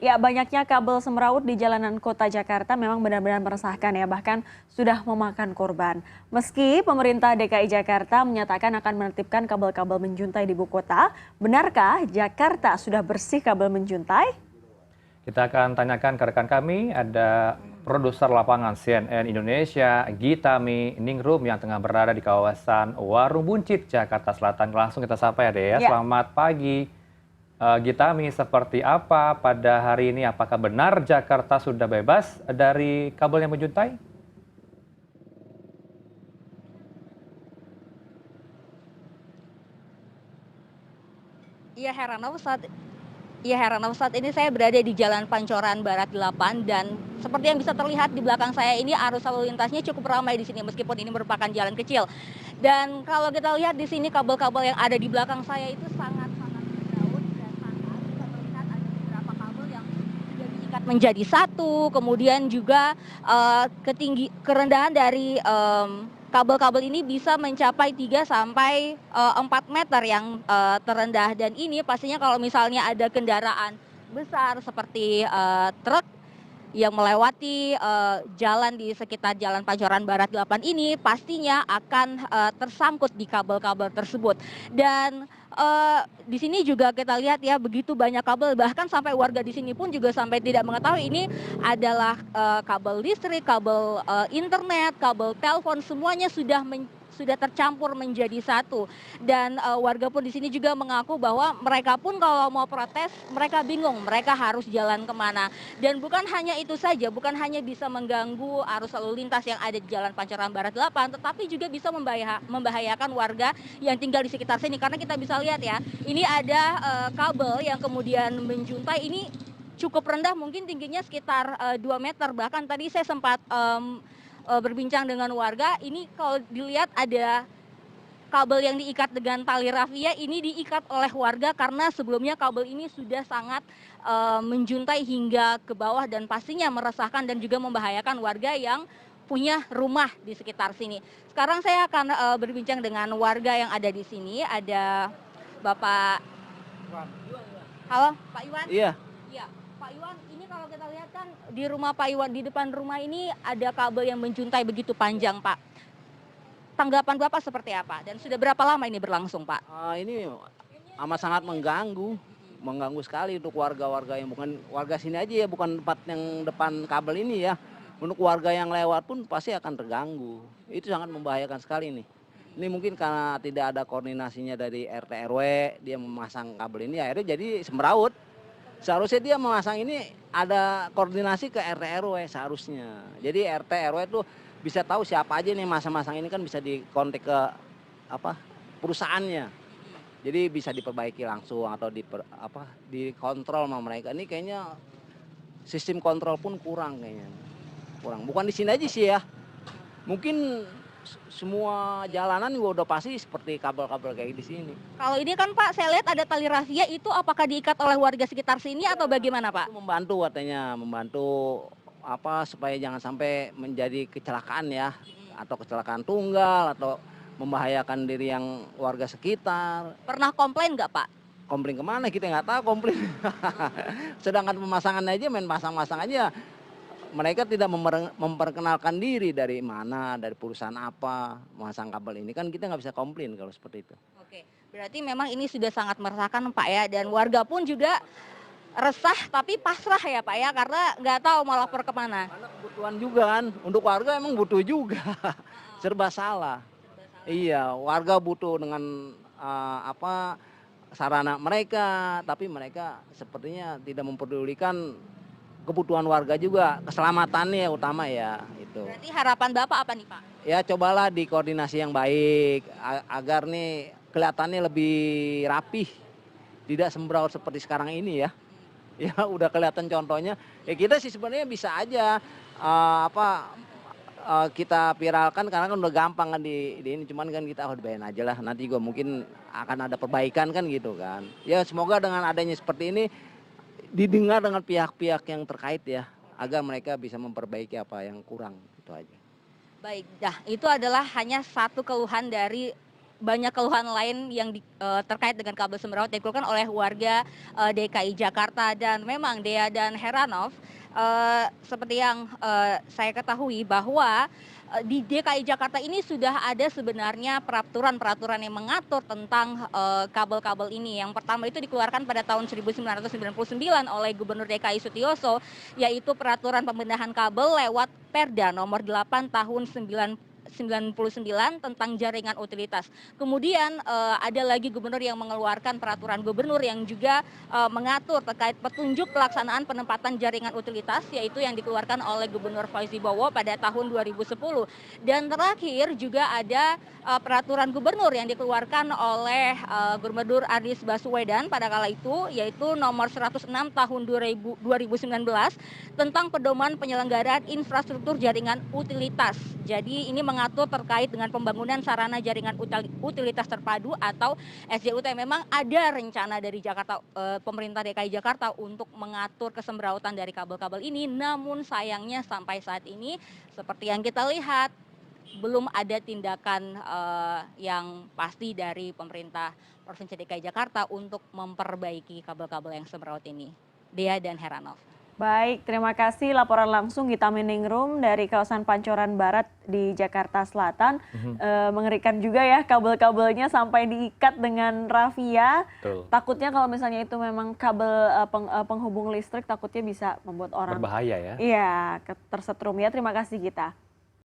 Ya, banyaknya kabel semraut di jalanan kota Jakarta memang benar-benar meresahkan ya, bahkan sudah memakan korban. Meski pemerintah DKI Jakarta menyatakan akan menertibkan kabel-kabel menjuntai di ibu kota, benarkah Jakarta sudah bersih kabel menjuntai? Kita akan tanyakan ke rekan kami, ada produser lapangan CNN Indonesia, Gitami Ningrum yang tengah berada di kawasan Warung Buncit, Jakarta Selatan. Langsung kita sapa ya, Dea. Ya, Selamat pagi, Gitami. Seperti apa pada hari ini? Apakah benar Jakarta sudah bebas dari kabel yang menjuntai? Iya Heranov, saat ini saya berada di Jalan Pancoran Barat 8 dan seperti yang bisa terlihat di belakang saya ini arus lalu lintasnya cukup ramai di sini meskipun ini merupakan jalan kecil. Dan kalau kita lihat di sini kabel-kabel yang ada di belakang saya itu sangat-sangat berdaun dan sangat bisa terlihat ada beberapa kabel yang sudah diikat menjadi satu, kemudian juga kerendahan dari kabel-kabel ini bisa mencapai 3 sampai 4 meter yang terendah, dan ini pastinya kalau misalnya ada kendaraan besar seperti truk yang melewati jalan di sekitar Jalan Pancoran Barat 8 ini pastinya akan tersangkut di kabel-kabel tersebut. Dan di sini juga kita lihat ya, begitu banyak kabel, bahkan sampai warga di sini pun juga sampai tidak mengetahui ini adalah kabel listrik, kabel internet, kabel telepon, semuanya sudah tercampur menjadi satu. Dan warga pun di sini juga mengaku bahwa mereka pun kalau mau protes mereka bingung mereka harus jalan kemana. Dan bukan hanya itu saja, bukan hanya bisa mengganggu arus lalu lintas yang ada di Jalan Pancoran Barat 8, tetapi juga bisa membahayakan warga yang tinggal di sekitar sini. Karena kita bisa lihat ya, ini ada kabel yang kemudian menjuntai, ini cukup rendah, mungkin tingginya sekitar 2 meter. Bahkan tadi saya sempat berbincang dengan warga, ini kalau dilihat ada kabel yang diikat dengan tali rafia, ini diikat oleh warga karena sebelumnya kabel ini sudah sangat menjuntai hingga ke bawah dan pastinya meresahkan dan juga membahayakan warga yang punya rumah di sekitar sini. Sekarang saya akan berbincang dengan warga yang ada di sini. Ada Bapak. Halo, Pak Iwan? Iya, Iya, Pak Iwan, ini kalau kita lihat kan di rumah Pak Iwan, di depan rumah ini ada kabel yang menjuntai begitu panjang, Pak. Tanggapan Bapak seperti apa? Dan sudah berapa lama ini berlangsung, Pak? ini amat sangat mengganggu sekali untuk warga-warga yang bukan warga sini aja ya, bukan tempat yang depan kabel ini ya. Untuk warga yang lewat pun pasti akan terganggu. Itu sangat membahayakan sekali nih. Ini mungkin karena tidak ada koordinasinya dari RT RW, dia memasang kabel ini akhirnya jadi semeraut. Seharusnya dia memasang ini ada koordinasi ke RT RW seharusnya. Jadi RT RW itu bisa tahu siapa aja nih masang-masang ini, kan bisa dikontak ke perusahaannya. Jadi bisa diperbaiki langsung atau dikontrol sama mereka. Ini kayaknya sistem kontrol pun kurang kayaknya. Kurang. Bukan di sini aja sih ya. Mungkin semua jalanan juga udah pasti seperti kabel-kabel kayak di sini. Kalau ini kan Pak, saya lihat ada tali rafia, itu apakah diikat oleh warga sekitar sini atau bagaimana Pak? Itu membantu katanya, membantu supaya jangan sampai menjadi kecelakaan ya, atau kecelakaan tunggal atau membahayakan diri yang warga sekitar. Pernah komplain nggak Pak? Komplain kemana kita nggak tahu komplain. Sedangkan pemasangan aja main pasang-pasang aja. Mereka tidak memperkenalkan diri dari mana, dari perusahaan apa, memasang kabel ini, kan kita nggak bisa komplain kalau seperti itu. Oke, berarti memang ini sudah sangat meresahkan Pak ya, dan warga pun juga resah tapi pasrah ya Pak ya, karena nggak tahu mau lapor kemana. Karena kebutuhan juga kan, untuk warga emang butuh juga, serba salah. Iya, warga butuh dengan sarana mereka, tapi mereka sepertinya tidak memperdulikan kebutuhan warga juga, keselamatannya utama ya itu. Berarti harapan Bapak apa nih Pak? Ya cobalah dikoordinasi yang baik agar nih kelihatannya lebih rapih, tidak sembraut seperti sekarang ini ya. Ya udah kelihatan contohnya. Ya kita sih sebenarnya bisa aja kita viralkan karena kan udah gampang kan di ini, cuman kan kita dibayar aja lah, nanti juga mungkin akan ada perbaikan kan gitu kan. Ya semoga dengan adanya seperti ini didengar dengan pihak-pihak yang terkait ya, agar mereka bisa memperbaiki apa yang kurang, itu aja. Baik, nah itu adalah hanya satu keluhan dari banyak keluhan lain yang terkait dengan kabel semrawut yang dikeluhkan oleh warga DKI Jakarta. Dan memang Dea dan Heranov, seperti yang saya ketahui bahwa di DKI Jakarta ini sudah ada sebenarnya peraturan-peraturan yang mengatur tentang kabel-kabel ini. Yang pertama itu dikeluarkan pada tahun 1999 oleh Gubernur DKI Sutioso, yaitu peraturan pembenahan kabel lewat Perda nomor 8 tahun 99 tentang jaringan utilitas. Kemudian ada lagi gubernur yang mengeluarkan peraturan gubernur yang juga mengatur terkait petunjuk pelaksanaan penempatan jaringan utilitas, yaitu yang dikeluarkan oleh Gubernur Fauzi Bowo pada tahun 2010. Dan terakhir juga ada peraturan gubernur yang dikeluarkan oleh Gubernur Anies Baswedan pada kala itu, yaitu nomor 106 tahun 2019 tentang pedoman penyelenggaraan infrastruktur jaringan utilitas. Jadi ini mengatur terkait dengan pembangunan sarana jaringan utilitas terpadu atau SJUT. Memang ada rencana dari pemerintah DKI Jakarta untuk mengatur kesembrautan dari kabel-kabel ini, namun sayangnya sampai saat ini seperti yang kita lihat belum ada tindakan yang pasti dari pemerintah Provinsi DKI Jakarta untuk memperbaiki kabel-kabel yang semrawut ini. Dea dan Heranov. Baik, terima kasih laporan langsung Gita Miningrum dari kawasan Pancoran Barat di Jakarta Selatan. Mengerikan juga ya kabel-kabelnya sampai diikat dengan rafia. Betul. Takutnya kalau misalnya itu memang kabel penghubung listrik, takutnya bisa membuat orang Berbahaya ya. iya tersetrum ya. Terima kasih Gita.